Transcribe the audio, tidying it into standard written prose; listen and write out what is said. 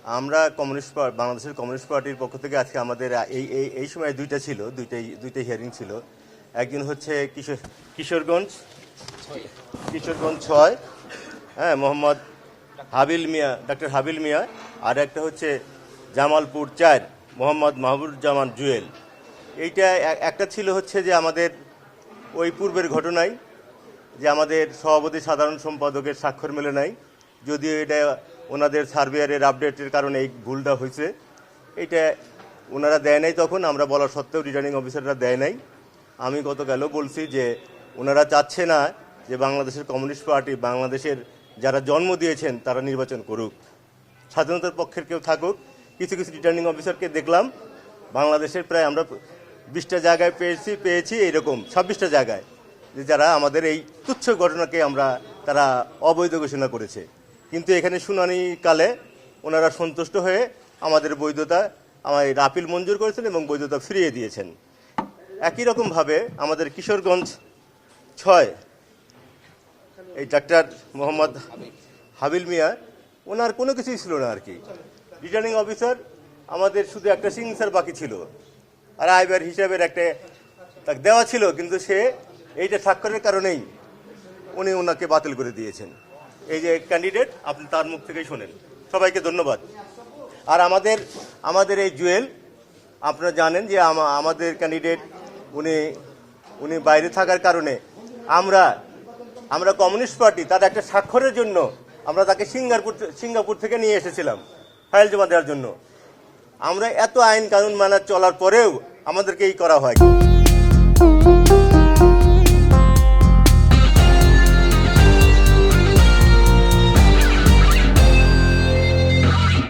আমরা বাংলাদেশের কমিউনিস্ট পার্টির পক্ষ থেকে আজকে আমাদের এই সময় দুইটাই হিয়ারিং ছিল। একজন হচ্ছে কিশোরগঞ্জ 6, হ্যাঁ, মোহাম্মদ হাবিল মিয়া, ডক্টর হাবিল মিয়া, আর একটা হচ্ছে জামালপুর 4, মোহাম্মদ মাহবুবুজ্জামান জুয়েল। এইটা একটা ছিল হচ্ছে যে আমাদের ওই পূর্বের ঘটনায় যে আমাদের সভাপতি সাধারণ সম্পাদকের স্বাক্ষর মেলে নাই, যদিও এটা ওনাদের সার্ভেয়ারের আপডেটের কারণে এই ভুলটা হয়েছে। এটা ওনারা দেয় নাই, তখন আমরা বলা সত্ত্বেও রিটার্নিং অফিসাররা দেয় নাই। আমি গতকালও বলছি যে ওনারা চাচ্ছে না যে বাংলাদেশের কমিউনিস্ট পার্টি, বাংলাদেশের যারা জন্ম দিয়েছেন তারা নির্বাচন করুক, স্বাধীনতার পক্ষের কেউ থাকুক। কিছু কিছু রিটার্নিং অফিসারকে দেখলাম বাংলাদেশের প্রায় আমরা 20টা জায়গায় পেয়েছি এইরকম 26টা জায়গায়, যে যারা আমাদের এই তুচ্ছ ঘটনাকে তারা অবৈধ ঘোষণা করেছে। কিন্তু এখানে শুনানি কালে ওনারা সন্তুষ্ট হয়ে আমাদের আপিল মঞ্জুর করেছেন এবং বৈধতা ফিরিয়ে দিয়েছেন। একই রকমভাবে আমাদের কিশোরগঞ্জ 6 এই ডাক্তার মোহাম্মদ হাবিল মিয়া, ওনার কোনো কিছুই ছিল না আর কি। রিটার্নিং অফিসার আমাদের শুধু একটা সিগনেচার বাকি ছিল, আর আইবার হিসাবের একটা তাকে দেওয়া ছিল, কিন্তু সে এইটা স্বাক্ষরের কারণেই উনি ওনাকে বাতিল করে দিয়েছেন। এই যে ক্যান্ডিডেট, আপনি তার মুখ থেকেই শোনেন। সবাইকে ধন্যবাদ। আর আমাদের এই জুয়েল, আপনারা জানেন যে আমাদের ক্যান্ডিডেট উনি বাইরে থাকার কারণে আমরা কমিউনিস্ট পার্টি তার একটা স্বাক্ষরের জন্য আমরা তাকে সিঙ্গাপুর থেকে নিয়ে এসেছিলাম ফাইল জমা দেওয়ার জন্য। আমরা এত আইন কানুন মানা চলার পরেও আমাদেরকে এই করা হয়।